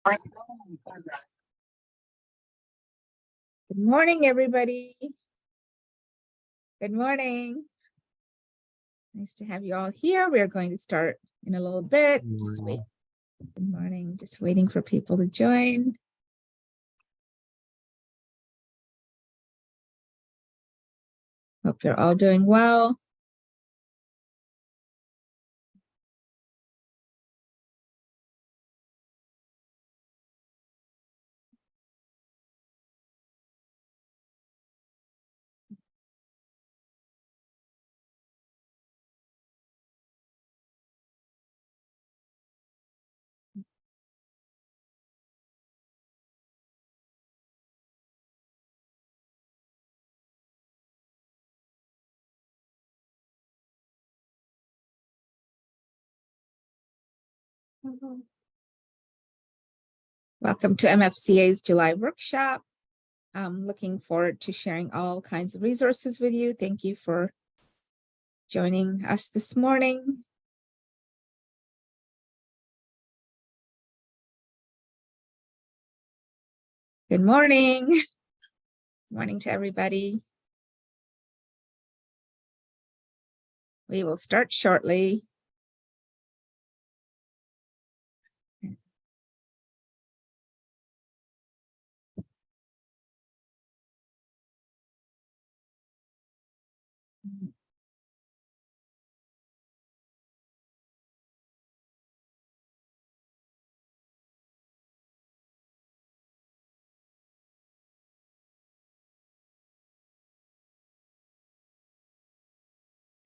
Good morning, everybody. Good morning. Nice to have you all here. We're going to start in a little bit. Just wait. Good morning. Just waiting for people to join. Hope you're all doing well. Welcome to MFCA's July workshop. I'm looking forward to sharing all kinds of resources with you. Thank you for joining us this morning. Good morning. Good morning to everybody. We will start shortly.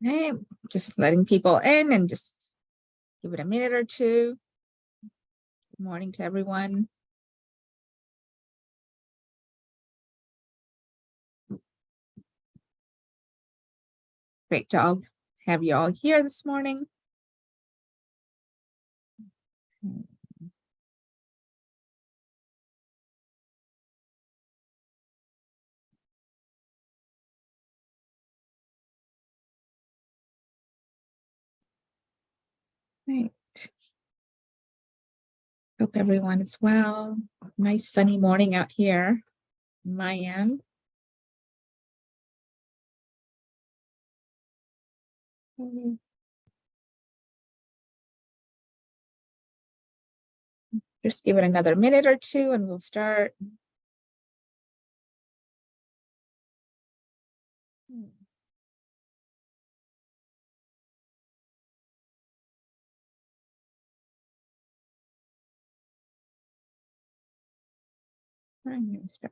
Okay, just letting people in and just give it a minute or two. Good morning to everyone. Great to have you all here this morning. Right. Hope everyone is well. Nice sunny morning out here in my end. Just give it another minute or two and we'll start. I'm going to start.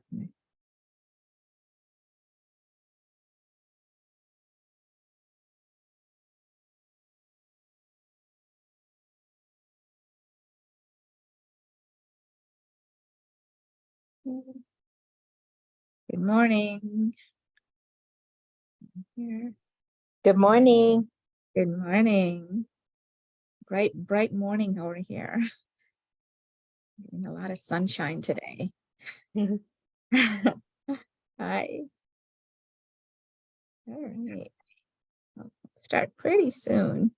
Good morning. Here. Good morning. Good morning. Bright morning over here. Getting a lot of sunshine today. Hi. All right. I'll start pretty soon.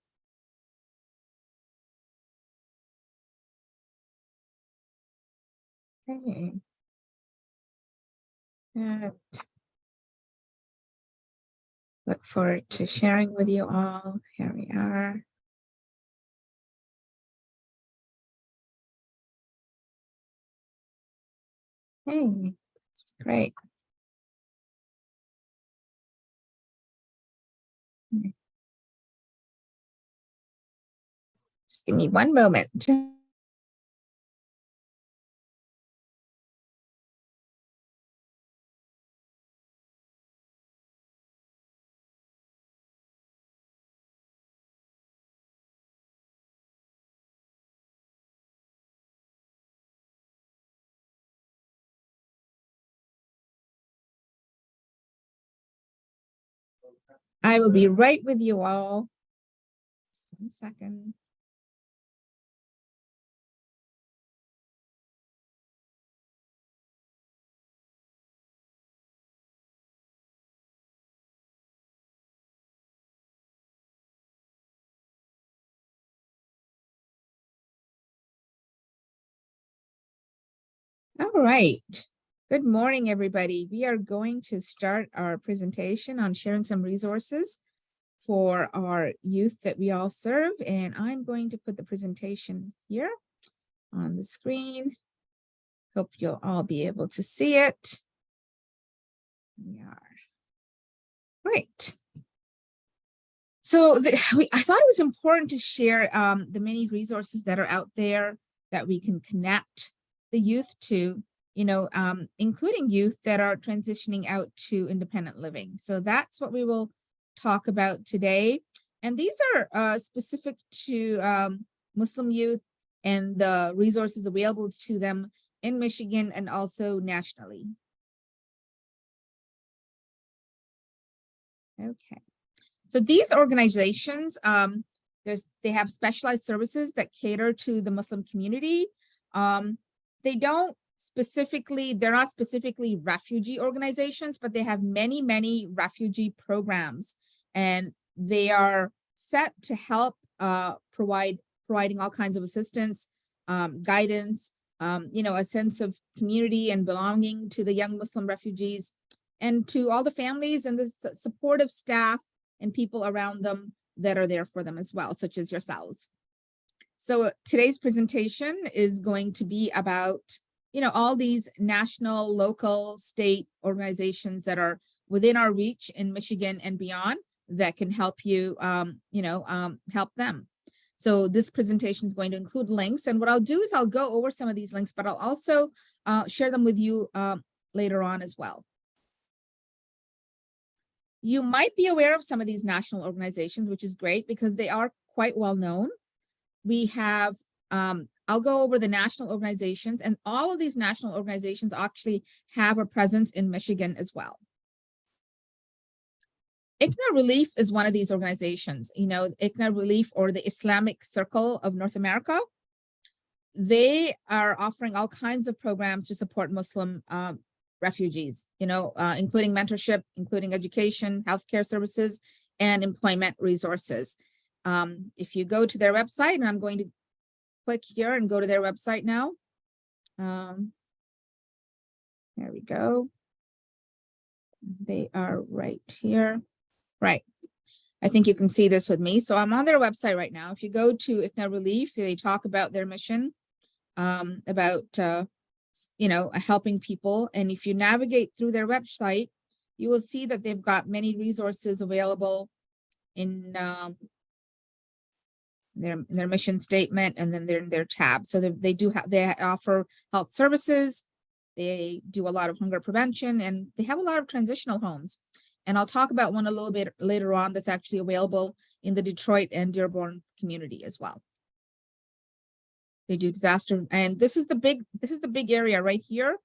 Okay. Look forward to sharing with you all. Here we are. Hey, it's great. Just give me one moment. I will be right with you all. Just 1 second. All right. Good morning, everybody. We are going to start our presentation on sharing some resources for our youth that we all serve. And I'm going to put the presentation here on the screen. Hope you'll all be able to see it. We are. Right. So I thought it was important to share the many resources that are out there that we can connect the youth to, including youth that are transitioning out to independent living. So that's what we will talk about today. And these are specific to Muslim youth and the resources available to them in Michigan and also nationally. Okay. So these organizations, they have specialized services that cater to the Muslim community. They're not specifically refugee organizations, but they have many refugee programs, and they are set to help providing all kinds of assistance, guidance, a sense of community and belonging to the young Muslim refugees, and to all the families and the supportive staff and people around them that are there for them as well, such as yourselves. So today's presentation is going to be about, all these national, local, state organizations that are within our reach in Michigan and beyond that can help you, help them. So this presentation is going to include links. And what I'll do is I'll go over some of these links, but I'll also share them with you later on as well. You might be aware of some of these national organizations, which is great because they are quite well known. We have, I'll go over the national organizations, and all of these national organizations actually have a presence in Michigan as well. ICNA Relief is one of these organizations, ICNA Relief, or the Islamic Circle of North America. They are offering all kinds of programs to support Muslim refugees, including mentorship, including education, healthcare services, and employment resources. If you go to their website, and I'm going to click here and go to their website now. There we go. They are right here. Right. I think you can see this with me. So I'm on their website right now. If you go to ICNA Relief, they talk about their mission, about helping people. And if you navigate through their website, you will see that they've got many resources available in their mission statement, and then they're in their tab. So they offer health services. They do a lot of hunger prevention, and they have a lot of transitional homes. And I'll talk about one a little bit later on that's actually available in the Detroit and Dearborn community as well. They do disaster, and this is the big area right here.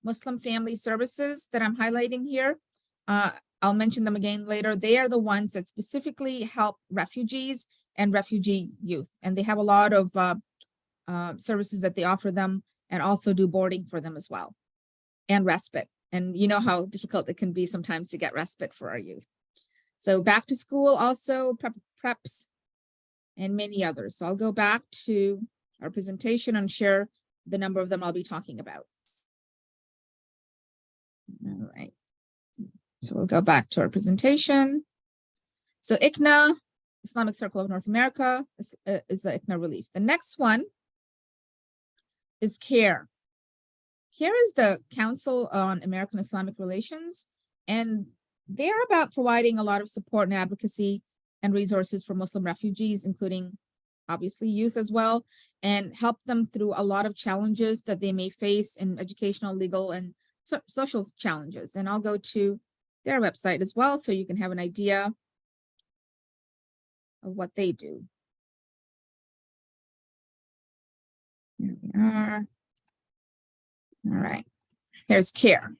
Muslim Family Services that I'm highlighting here. I'll mention them again later. They are the ones that specifically help refugees and refugee youth, and they have a lot of services that they offer them, and also do boarding for them as well, and respite. And you know how difficult it can be sometimes to get respite for our youth. So back to school also, preps, and many others. So I'll go back to our presentation and share the number of them I'll be talking about. All right. So we'll go back to our presentation. So ICNA, Islamic Circle of North America, is the ICNA Relief. The next one is CARE. CARE is the Council on American Islamic Relations, and they're about providing a lot of support and advocacy and resources for Muslim refugees, including obviously youth as well, and help them through a lot of challenges that they may face in educational, legal, and social challenges. And I'll go to their website as well, so you can have an idea of what they do. Here we are. All right, here's CARE.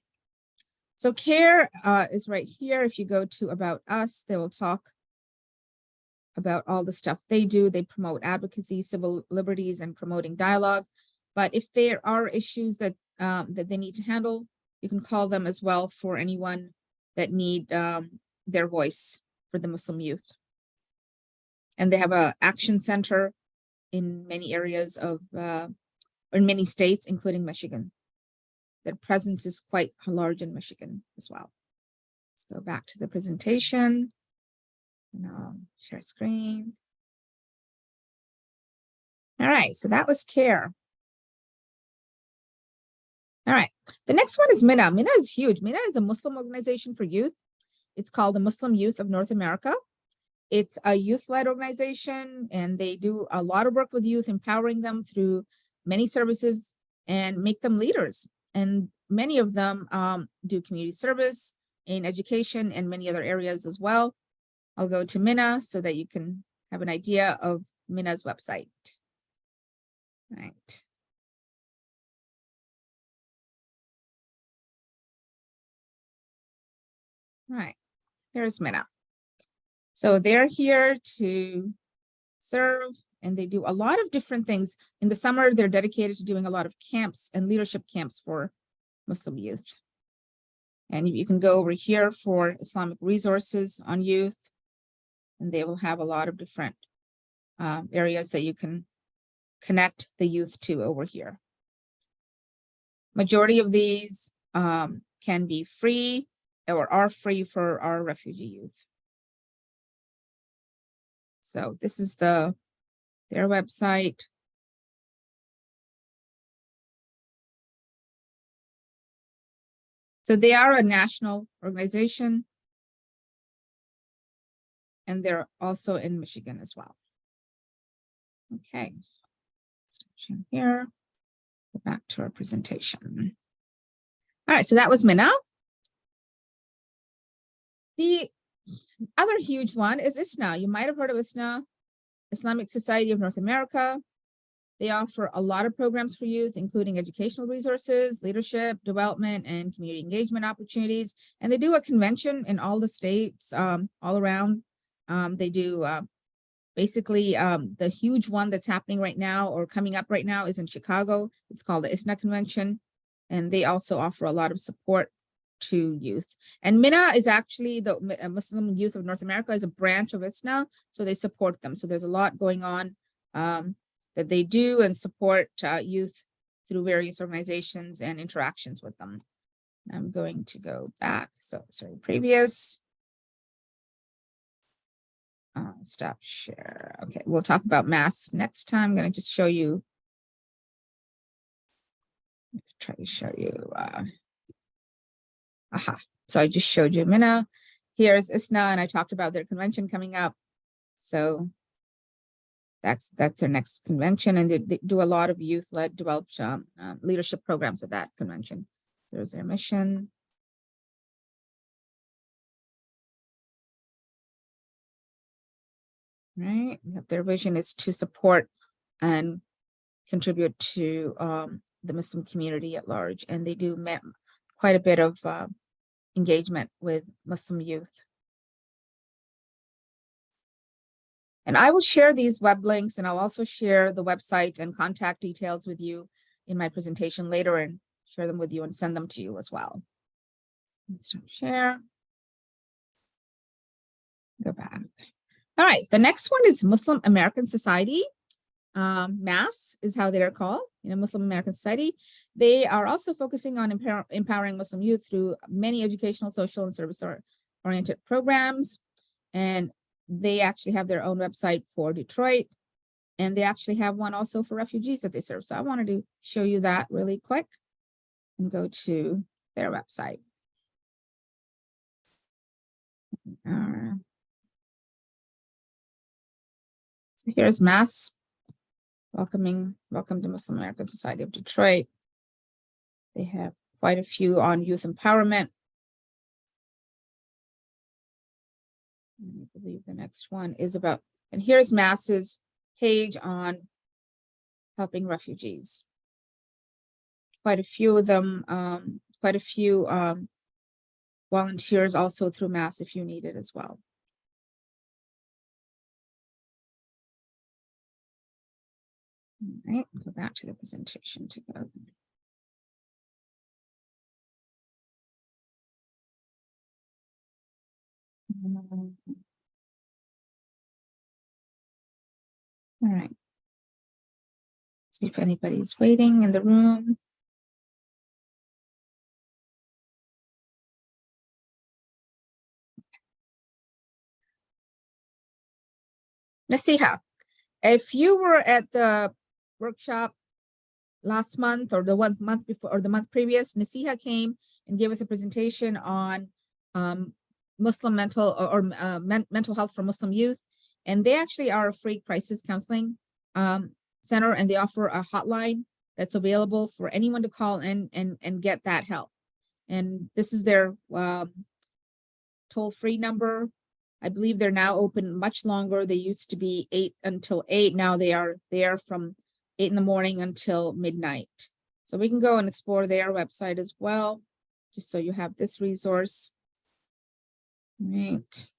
So CARE is right here. If you go to About Us, they will talk about all the stuff they do. They promote advocacy, civil liberties, and promoting dialogue. But if there are issues that they need to handle, you can call them as well for anyone that need their voice for the Muslim youth. And they have an action center in many areas of, in many states, including Michigan. their presence is quite large in Michigan as well. Let's go back to the presentation. And I'll share screen. All right, so that was CARE. All right, the next one is MINA. MINA is huge. MINA is a Muslim organization for youth. It's called the Muslim Youth of North America. It's a youth-led organization, and they do a lot of work with youth, empowering them through many services and make them leaders. And many of them do community service in education and many other areas as well. I'll go to MINA so that you can have an idea of MINA's website. All right. All right, here's MINA. So they're here to serve, and they do a lot of different things. In the summer, they're dedicated to doing a lot of camps and leadership camps for Muslim youth. And you can go over here for Islamic resources on youth, and they will have a lot of different areas that you can connect the youth to over here. Majority of these can be free or are free for our refugee youth. So this is their website. So they are a national organization, and they're also in Michigan as well. Okay, stop here, go back to our presentation. All right, so that was MINA. The other huge one is ISNA. You might have heard of ISNA, Islamic Society of North America. They offer a lot of programs for youth, including educational resources, leadership, development, and community engagement opportunities. And they do a convention in all the states, all around. They do basically the huge one that's happening right now or coming up right now is in Chicago. It's called the ISNA Convention. And they also offer a lot of support to youth. And MINA is actually the Muslim Youth of North America is a branch of ISNA, so they support them. So there's a lot going on that they do and support youth through various organizations and interactions with them. I'm going to go back. So sorry, previous. Stop share. Okay, we'll talk about mass next time. I'm going to just show you. Try to show you. So I just showed you MINA. Here's ISNA, and I talked about their convention coming up. So that's their next convention, and they do a lot of youth-led developed leadership programs at that convention. There's their mission. Right, their vision is to support and contribute to the Muslim community at large, and they do quite a bit of engagement with Muslim youth. And I will share these web links, and I'll also share the websites and contact details with you in my presentation later and share them with you and send them to you as well. Let's share. Go back. All right, the next one is Muslim American Society. MAS is how they are called, Muslim American Society. They are also focusing on empowering Muslim youth through many educational, social, and service-oriented programs. And they actually have their own website for Detroit, and they actually have one also for refugees that they serve. So I wanted to show you that really quick and go to their website. So here's MAS. Welcome to Muslim American Society of Detroit. They have quite a few on youth empowerment. I believe the next one is about, and here's MAS's page on helping refugees. Quite a few of them, quite a few volunteers also through MAS if you need it as well. All right, go back to the presentation to go. All right. See if anybody's waiting in the room. Nasiha. If you were at the workshop last month or the 1 month before or the month previous, Nasiha came and gave us a presentation on Muslim mental mental health for Muslim youth. And they actually are a free crisis counseling center, and they offer a hotline that's available for anyone to call in and get that help. And this is their toll-free number. I believe they're now open much longer. They used to be 8 until 8. Now they are there from 8 in the morning until midnight. So we can go and explore their website as well, just so you have this resource. Right.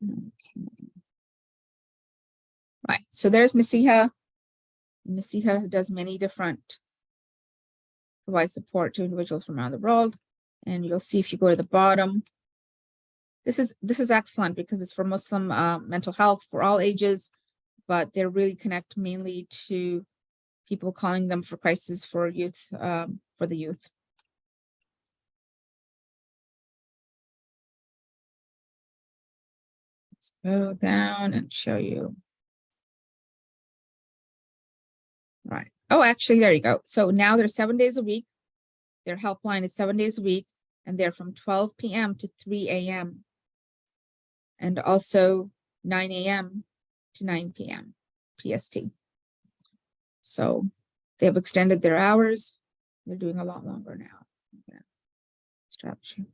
Okay. Right. So there's Nasiha. Nasiha does many different, provides support to individuals from around the world. And you'll see if you go to the bottom, this is excellent because it's for Muslim mental health for all ages, but they really connect mainly to people calling them for crisis for youth, for the youth. Let's go down and show you. Right. Oh, actually, there you go. So now they're 7 days a week. Their helpline is 7 days a week, and they're from 12 p.m. to 3 a.m. and also 9 a.m. to 9 p.m. PST. So they have extended their hours. They're doing a lot longer now. Yeah. Structure.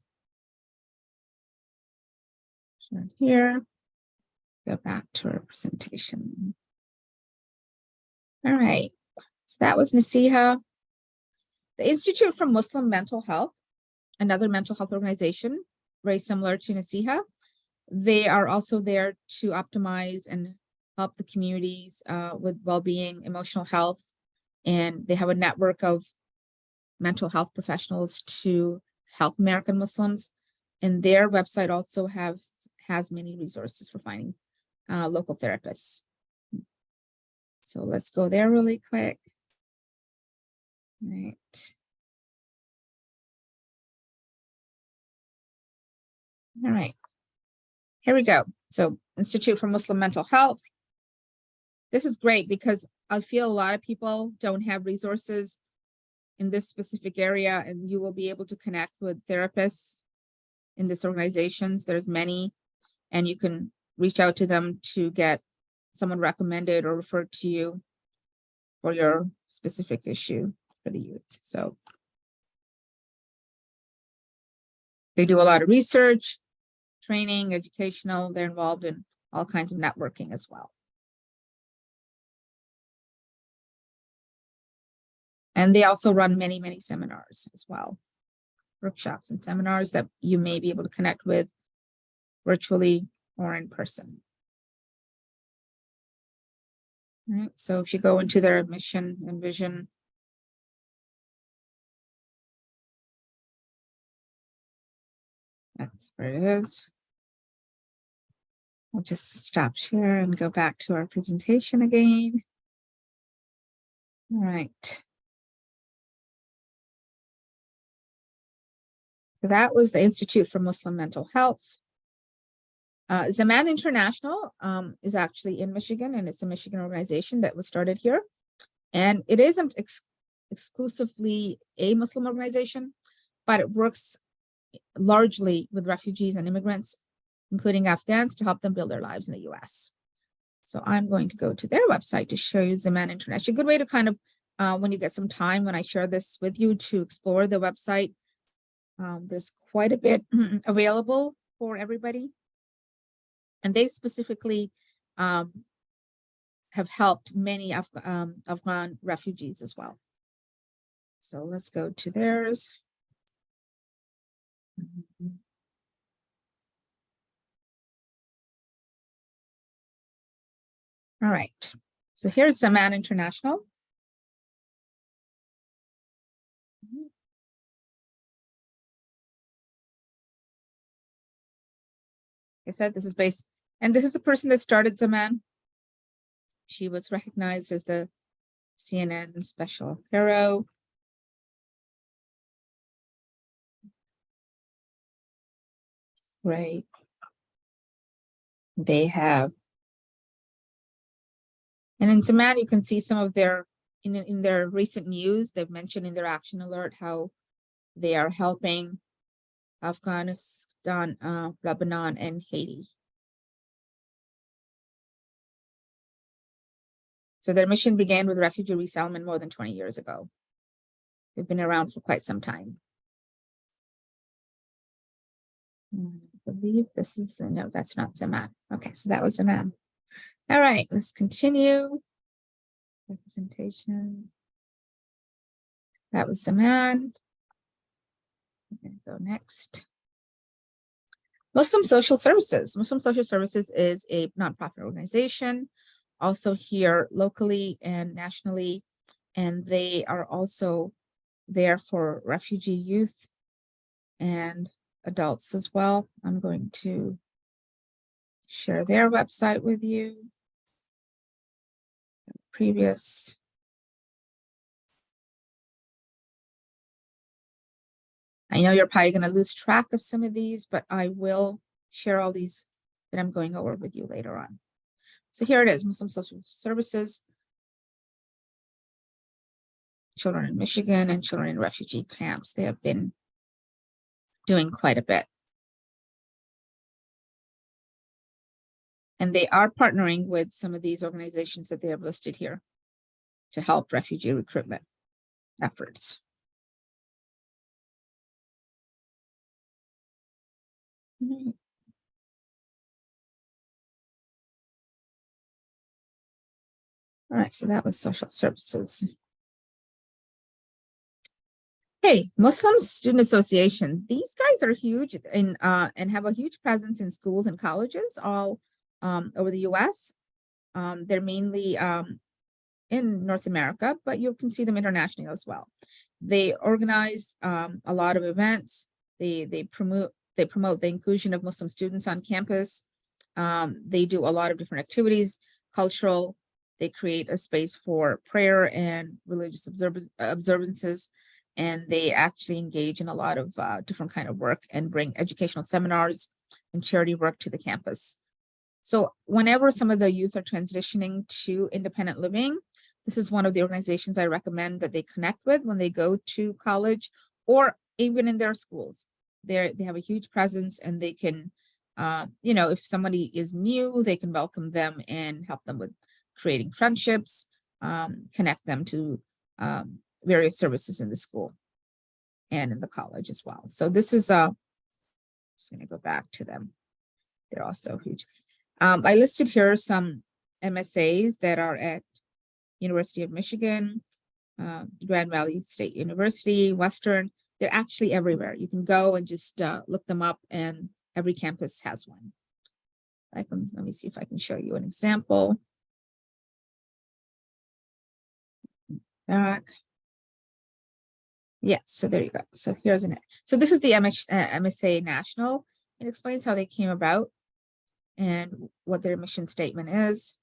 So here, go back to our presentation. All right. So that was Nasiha. The Institute for Muslim Mental Health, another mental health organization, very similar to Nasiha. They are also there to optimize and help the communities with well-being, emotional health, and they have a network of mental health professionals to help American Muslims. And their website also has many resources for finding local therapists. So let's go there really quick. Right. All right. Here we go. So Institute for Muslim Mental Health. This is great because I feel a lot of people don't have resources in this specific area, and you will be able to connect with therapists in this organizations. There's many, and you can reach out to them to get someone recommended or referred to you for your specific issue for the youth. So they do a lot of research, training, educational. They're involved in all kinds of networking as well. And they also run many, many seminars as well, workshops and seminars that you may be able to connect with virtually or in person. All right, so if you go into their mission and vision, that's where it is. We'll just stop share and go back to our presentation again. All right. So that was the Institute for Muslim Mental Health. Zaman International is actually in Michigan, and it's a Michigan organization that was started here. And it isn't exclusively a Muslim organization, but it works largely with refugees and immigrants, including Afghans, to help them build their lives in the US. So I'm going to go to their website to show you Zaman International. A good way to kind of, when you get some time, when I share this with you, to explore the website. There's quite a bit available for everybody. And they specifically have helped many Afghan refugees as well. So let's go to theirs. All right. So here's Zaman International. I said this is based, and this is the person that started Zaman. She was recognized as the CNN special hero. Great. They have. And in Zaman, you can see some of their, in their recent news, they've mentioned in their action alert how they are helping Afghanistan, Lebanon, and Haiti. So their mission began with refugee resettlement more than 20 years ago. They've been around for quite some time. I believe this is the, no, that's not Zaman. Okay, so that was Zaman. All right, let's continue. Representation. That was Zaman. I'm going to go next. Muslim Social Services. Muslim Social Services is a nonprofit organization, also here locally and nationally, and they are also there for refugee youth and adults as well. I'm going to share their website with you. Previous. I know you're probably going to lose track of some of these, but I will share all these that I'm going over with you later on. So here it is, Muslim Social Services, children in Michigan and children in refugee camps. They have been doing quite a bit. And they are partnering with some of these organizations that they have listed here to help refugee recruitment efforts. All right, so that was social services. Hey, Muslim Student Association. These guys are huge in and have a huge presence in schools and colleges all over the US. They're mainly in North America, but you can see them internationally as well. They organize a lot of events. They promote the inclusion of Muslim students on campus. They do a lot of different activities, cultural. They create a space for prayer and religious observances, and they actually engage in a lot of different kind of work and bring educational seminars and charity work to the campus. So whenever some of the youth are transitioning to independent living, this is one of the organizations I recommend that they connect with when they go to college or even in their schools. They have a huge presence, and they can, you know, if somebody is new, they can welcome them and help them with creating friendships, connect them to various services in the school and in the college as well. So this is just going to go back to them. They're also huge. I listed here some MSAs that are at University of Michigan, Grand Valley State University, Western. They're actually everywhere. You can go and just look them up, and every campus has one. Let me see if I can show you an example. Back. Yes, so there you go. So here's so this is the MSA National. It explains how they came about and what their mission statement is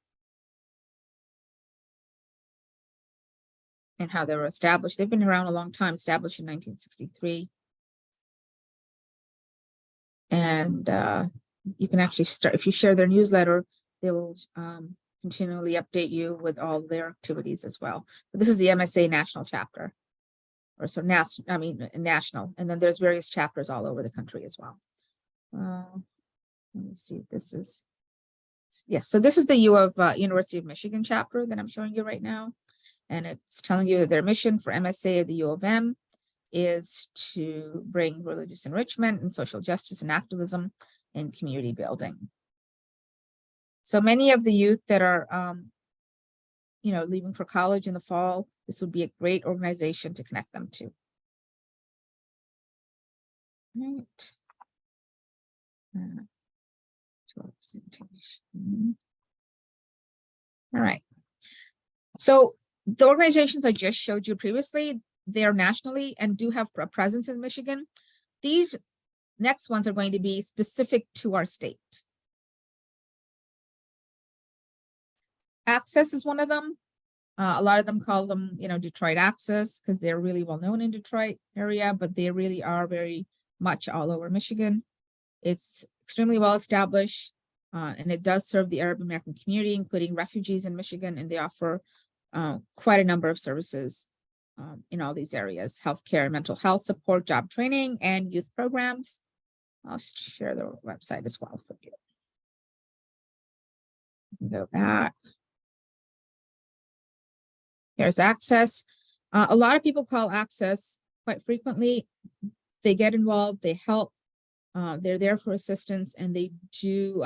and how they were established. They've been around a long time, established in 1963. And you can actually start, if you share their newsletter, they will continually update you with all their activities as well. So this is the MSA National Chapter, or so national, and then there's various chapters all over the country as well. Let me see if this is, yes, so this is the University of Michigan chapter that I'm showing you right now. And it's telling you that their mission for MSA at the U of M is to bring religious enrichment and social justice and activism and community building. So many of the youth that are, you know, leaving for college in the fall, this would be a great organization to connect them to. Right. Representation. All right. So the organizations I just showed you previously, they are nationally and do have a presence in Michigan. These next ones are going to be specific to our state. Access is one of them. A lot of them call them, you know, Detroit Access because they're really well known in Detroit area, but they really are very much all over Michigan. It's extremely well established. and it does serve the Arab American community, including refugees in Michigan, and they offer quite a number of services in all these areas: healthcare, mental health support, job training, and youth programs. I'll share the website as well for you. Go back. Here's Access. A lot of people call Access quite frequently. They get involved, they help, they're there for assistance, and they do,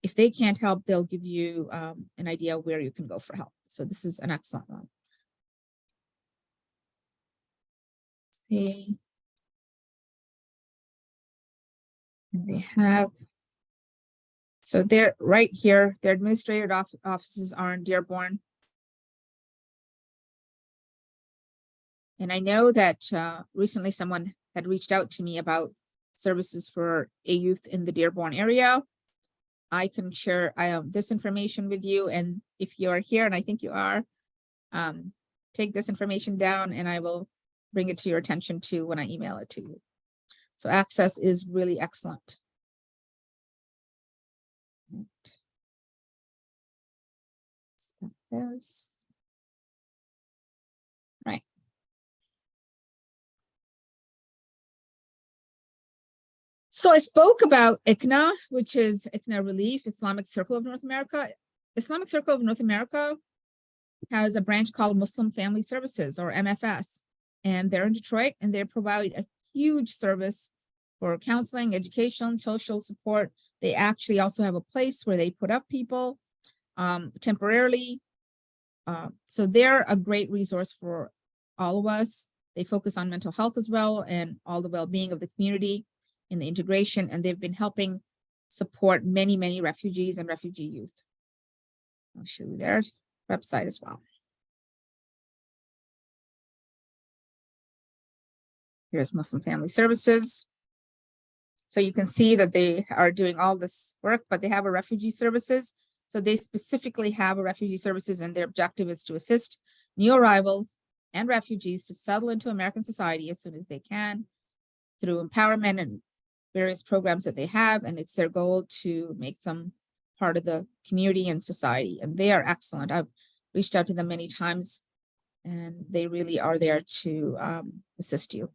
if they can't help, they'll give you an idea where you can go for help. So this is an excellent one. Let's see. And they have, so they're right here, their administrative offices are in Dearborn. And I know that recently someone had reached out to me about services for a youth in the Dearborn area. I can share this information with you, and if you are here, and I think you are, take this information down and I will bring it to your attention too when I email it to you. So Access is really excellent. Stop this. Right. So I spoke about ICNA, which is ICNA Relief, Islamic Circle of North America. Islamic Circle of North America has a branch called Muslim Family Services, or MFS, and they're in Detroit, and they provide a huge service for counseling, education, social support. They actually also have a place where they put up people temporarily. So they're a great resource for all of us. They focus on mental health as well, and all the well-being of the community in the integration, and they've been helping support many, many refugees and refugee youth. I'll show you their website as well. Here's Muslim Family Services. So you can see that they are doing all this work, but they have a refugee services. So they specifically have a refugee services, and their objective is to assist new arrivals and refugees to settle into American society as soon as they can through empowerment and various programs that they have. And it's their goal to make them part of the community and society. And they are excellent. I've reached out to them many times, and they really are there to assist you.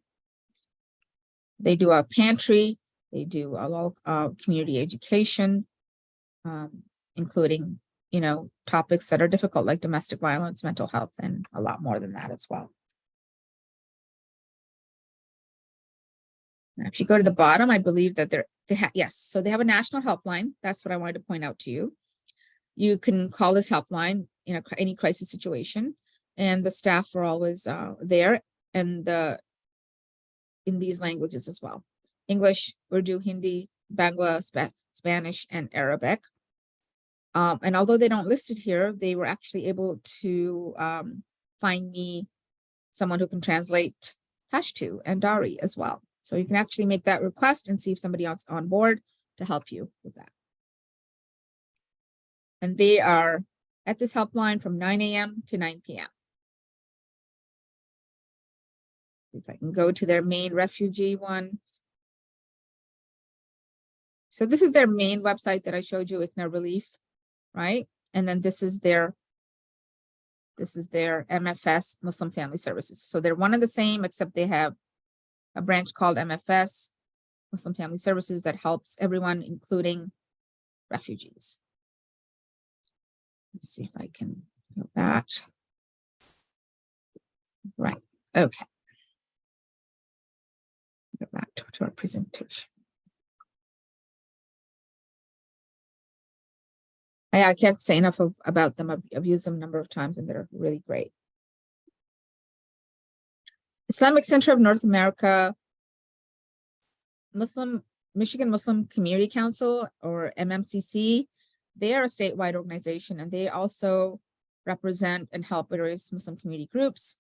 They do a pantry. They do a lot of community education, including, topics that are difficult like domestic violence, mental health, and a lot more than that as well. Now, if you go to the bottom, I believe that so they have a national helpline. That's what I wanted to point out to you. You can call this helpline in any crisis situation, and the staff are always there, and in these languages as well: English, Urdu, Hindi, Bangla, Spanish, and Arabic. And although they don't list it here, they were actually able to find me someone who can translate Pashto and Dari as well. So you can actually make that request and see if somebody else on board to help you with that. And they are at this helpline from 9 a.m. to 9 p.m. If I can go to their main refugee ones. So this is their main website that I showed you, ICNA Relief, right? And then this is their MFS, Muslim Family Services. So they're one and the same, except they have a branch called MFS, Muslim Family Services, that helps everyone, including refugees. Let's see if I can go back. Right, okay. Go back to our presentation. I can't say enough about them. I've used them a number of times, and they're really great. Islamic Center of North America, Michigan Muslim Community Council, or MMCC. They are a statewide organization, and they also represent and help various Muslim community groups.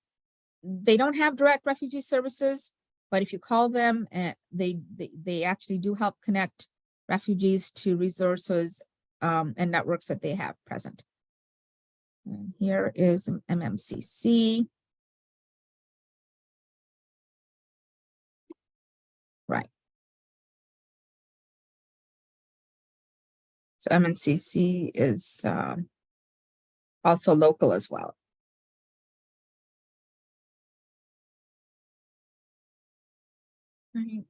They don't have direct refugee services, but if you call them, they actually do help connect refugees to resources and networks that they have present. And here is MMCC. Right. So MNCC is also local as well. Right.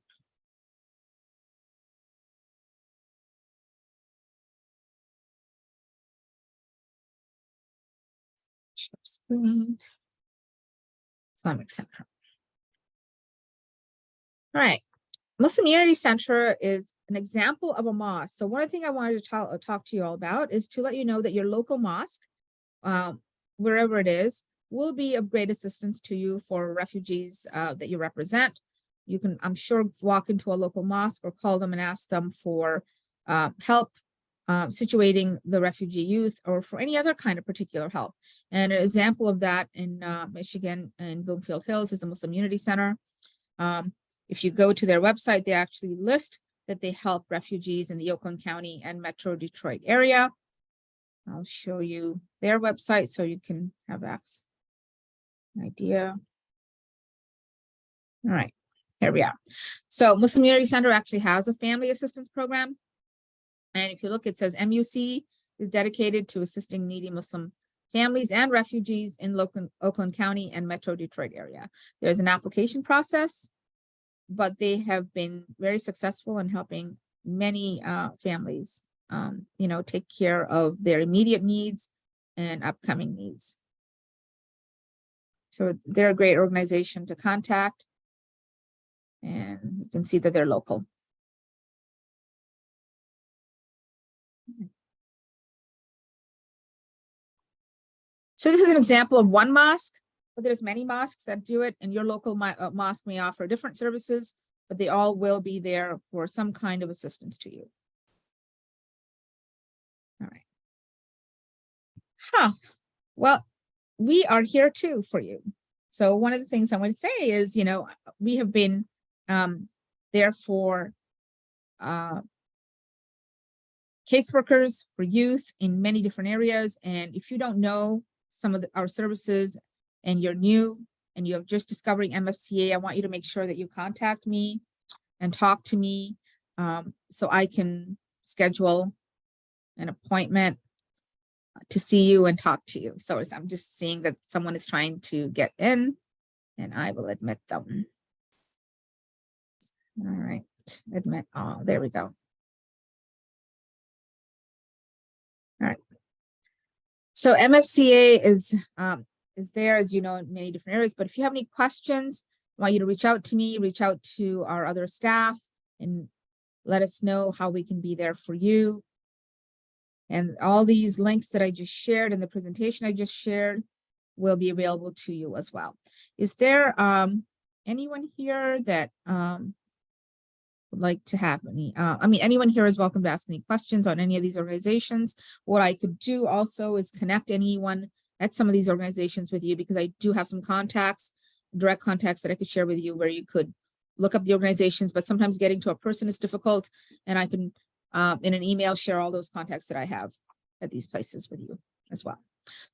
Share screen. Islamic Center. All right. Muslim Unity Center is an example of a mosque. So one thing I wanted to talk to you all about is to let you know that your local mosque, wherever it is, will be of great assistance to you for refugees that you represent. You can, I'm sure, walk into a local mosque or call them and ask them for help situating the refugee youth or for any other kind of particular help. And an example of that in Michigan and Bloomfield Hills is the Muslim Unity Center. If you go to their website, they actually list that they help refugees in the Oakland County and Metro Detroit area. I'll show you their website so you can have an idea. All right, here we are. So Muslim Unity Center actually has a family assistance program. And if you look, it says MUC is dedicated to assisting needy Muslim families and refugees in Oakland County and Metro Detroit area. There's an application process, but they have been very successful in helping many families, take care of their immediate needs and upcoming needs. So they're a great organization to contact, and you can see that they're local. So this is an example of one mosque, but there's many mosques that do it, and your local mosque may offer different services, but they all will be there for some kind of assistance to you. All right. Well, we are here too for you. So one of the things I want to say is, we have been there for caseworkers, for youth in many different areas. And if you don't know some of our services and you're new and you're just discovering MFCA, I want you to make sure that you contact me and talk to me so I can schedule an appointment to see you and talk to you. So I'm just seeing that someone is trying to get in, and I will admit them. All right, admit all. There we go. All right. So MFCA is there, as you know, in many different areas. But if you have any questions, I want you to reach out to me, reach out to our other staff, and let us know how we can be there for you. And all these links that I just shared in the presentation I just shared will be available to you as well. Is there anyone here that would like to have any, anyone here is welcome to ask any questions on any of these organizations. What I could do also is connect anyone at some of these organizations with you, because I do have some contacts, direct contacts that I could share with you where you could look up the organizations, but sometimes getting to a person is difficult, and I can in an email share all those contacts that I have at these places with you as well.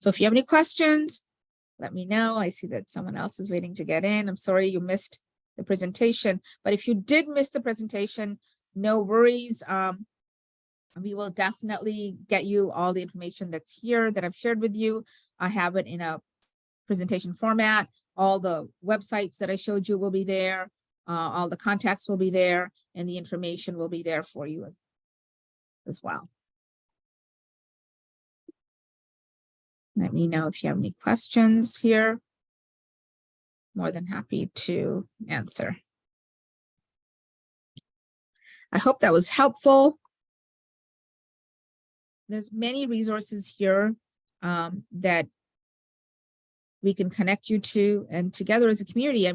So if you have any questions, let me know. I see that someone else is waiting to get in. I'm sorry you missed the presentation, but if you did miss the presentation, no worries. We will definitely get you all the information that's here that I've shared with you. I have it in a presentation format. All the websites that I showed you will be there. All the contacts will be there, and the information will be there for you as well. Let me know if you have any questions here. More than happy to answer. I hope that was helpful. There's many resources here that we can connect you to, and together as a community,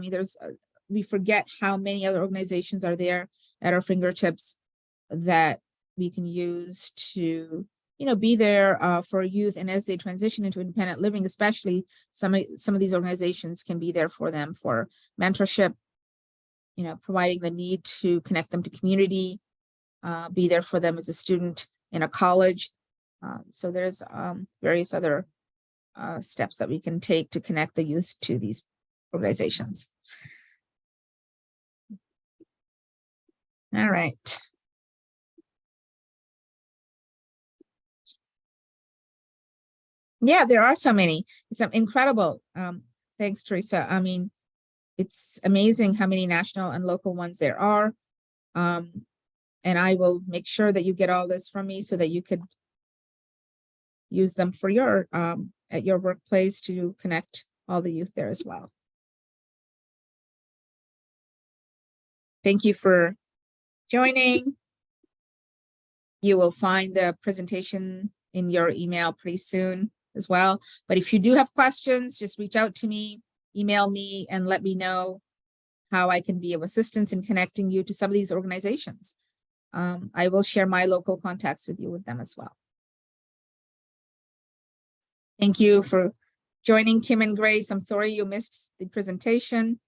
we forget how many other organizations are there at our fingertips that we can use to, be there for youth. And as they transition into independent living, especially some of these organizations can be there for them for mentorship, providing the need to connect them to community, be there for them as a student in a college. So there's various other steps that we can take to connect the youth to these organizations. All right. Yeah, there are so many. It's incredible. Thanks, Teresa. I mean, it's amazing how many national and local ones there are. And I will make sure that you get all this from me so that you could use them for your at your workplace to connect all the youth there as well. Thank you for joining. You will find the presentation in your email pretty soon as well. But if you do have questions, just reach out to me, email me, and let me know how I can be of assistance in connecting you to some of these organizations. I will share my local contacts with you with them as well. Thank you for joining, Kim and Grace. I'm sorry you missed the presentation,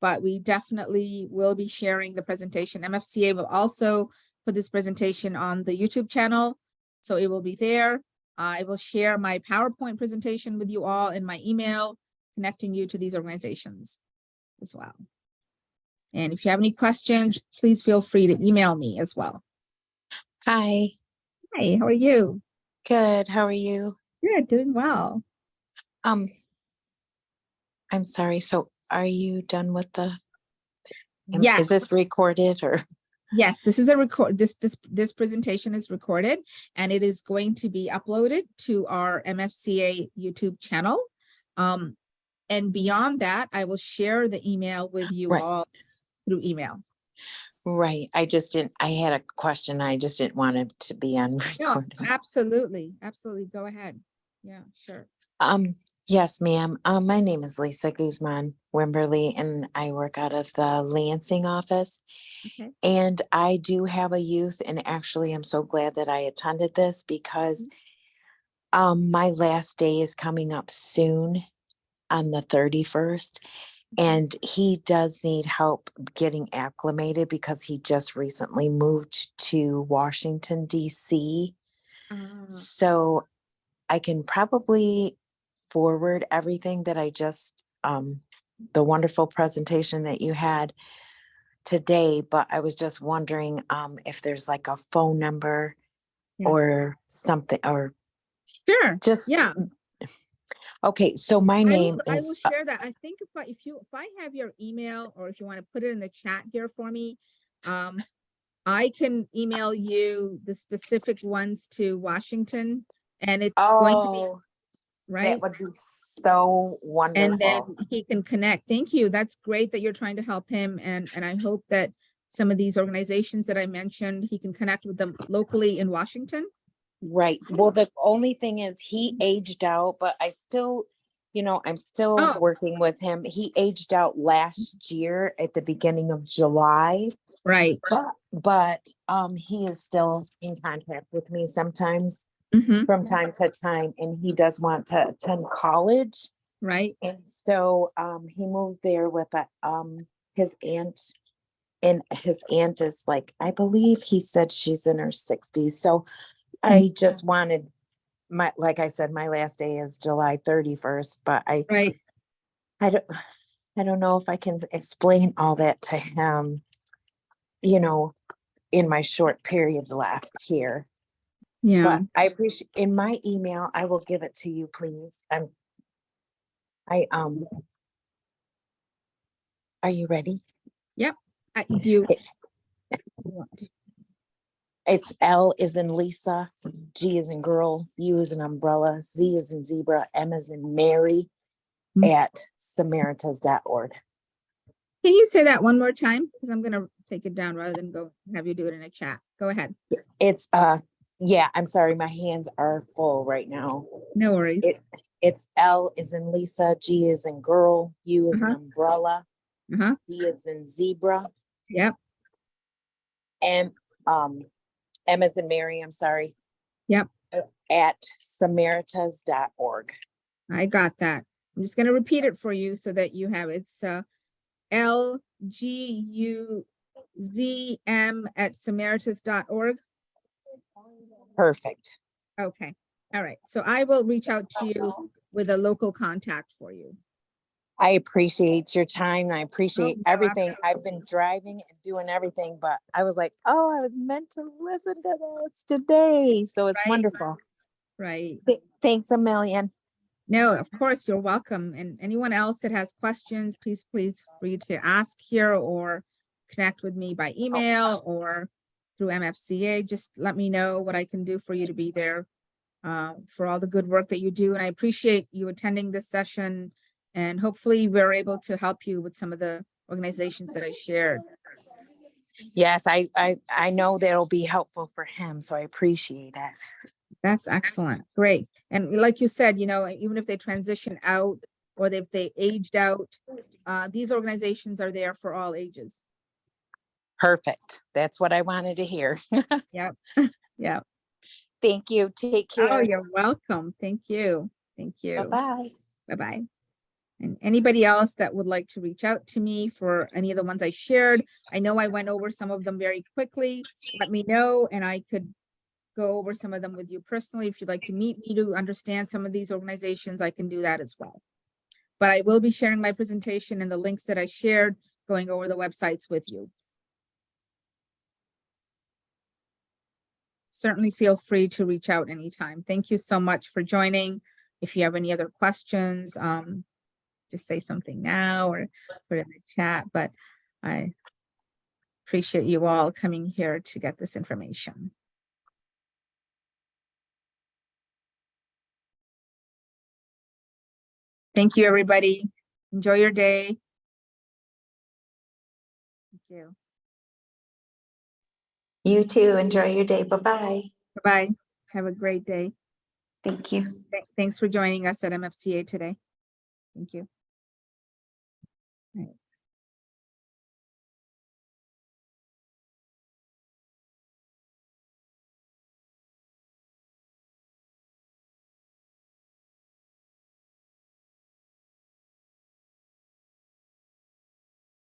but we definitely will be sharing the presentation. MFCA will also put this presentation on the YouTube channel, so it will be there. I will share my PowerPoint presentation with you all in my email, connecting you to these organizations as well. And if you have any questions, please feel free to email me as well. Hi. Hi, how are you? Good. How are you? Good, doing well. I'm sorry. So are you done with Yes. Is this recorded or? Yes, this is a record. This presentation is recorded and it is going to be uploaded to our MFCA YouTube channel. And beyond that, I will share the email with you all through email. Right. I had a question. I just didn't want it to be on recording. No, absolutely. Absolutely. Go ahead. Yeah, sure. Yes, ma'am. My name is Lisa Guzman Wimberly, and I work out of the Lansing office. Okay. And I do have a youth, and actually I'm so glad that I attended this because my last day is coming up soon on the 31st. And he does need help getting acclimated because he just recently moved to Washington, D.C. So I can probably forward everything that I just, the wonderful presentation that you had today, but I was just wondering if there's like a phone number or something, or Sure. just, Yeah. okay. So my name I is, will share that. I think if I have your email, or if you want to put it in the chat here for me, I can email you the specific ones to Washington, and it's going to be right. that would be so wonderful. And then he can connect. Thank you. That's great that you're trying to help him. And I hope that some of these organizations that I mentioned, he can connect with them locally in Washington. Right. Well, the only thing is he aged out, but I still, I'm still working with him. He aged out last year at the beginning of July. Right. But he is still in contact with me sometimes from time to time, and he does want to attend college. Right. And so he moved there with his aunt. And his aunt is like, I believe he said she's in her 60s. So I just wanted like I said, my last day is July 31st, but I don't know if I can explain all that to him, in my short period left here. Yeah. But I appreciate, in my email, I will give it to you, please. Are you ready? Yep. Do you It's L is in Lisa, G is in girl, U is in umbrella, Z is in zebra, M is in Mary at Samaritas.org. Can you say that one more time? Because I'm going to take it down rather than go have you do it in a chat. Go ahead. It's yeah, I'm sorry, my hands are full right now. No worries. It's L is in Lisa, G is in girl, U is in umbrella, Z is in zebra. Yep. And M is in Mary, I'm sorry. Yep. At Samaritas.org. I got that. I'm just going to repeat it for you so that you have it's LGUZM at Samaritas.org. Perfect. Okay. All right. So I will reach out to you with a local contact for you. I appreciate your time. I appreciate everything. I've been driving and doing everything, but I was like, I was meant to listen to this today. So it's wonderful. Right. Thanks a million. No, of course, you're welcome. And anyone else that has questions, please free to ask here or connect with me by email or through MFCA. Just let me know what I can do for you to be there for all the good work that you do. And I appreciate you attending this session. And hopefully we're able to help you with some of the organizations that I shared. Yes, I know that'll be helpful for him, so I appreciate it. That's excellent. Great. And like you said, even if they transition out or if they aged out, these organizations are there for all ages. Perfect. That's what I wanted to hear. Yep. Yeah. Thank you. Take Oh, care. you're welcome. Thank you. Thank you. Bye-bye. Bye-bye. And anybody else that would like to reach out to me for any of the ones I shared, I know I went over some of them very quickly. Let me know and I could go over some of them with you personally. If you'd like to meet me to understand some of these organizations, I can do that as well. But I will be sharing my presentation and the links that I shared, going over the websites with you. Certainly feel free to reach out anytime. Thank you so much for joining. If you have any other questions, just say something now or put it in the chat, but I appreciate you all coming here to get this information. Thank you, everybody. Enjoy your day. Thank you. You too. Enjoy your day. Bye-bye. Bye-bye. Have a great day. Thank you. Thanks for joining us at MFCA today. Thank you.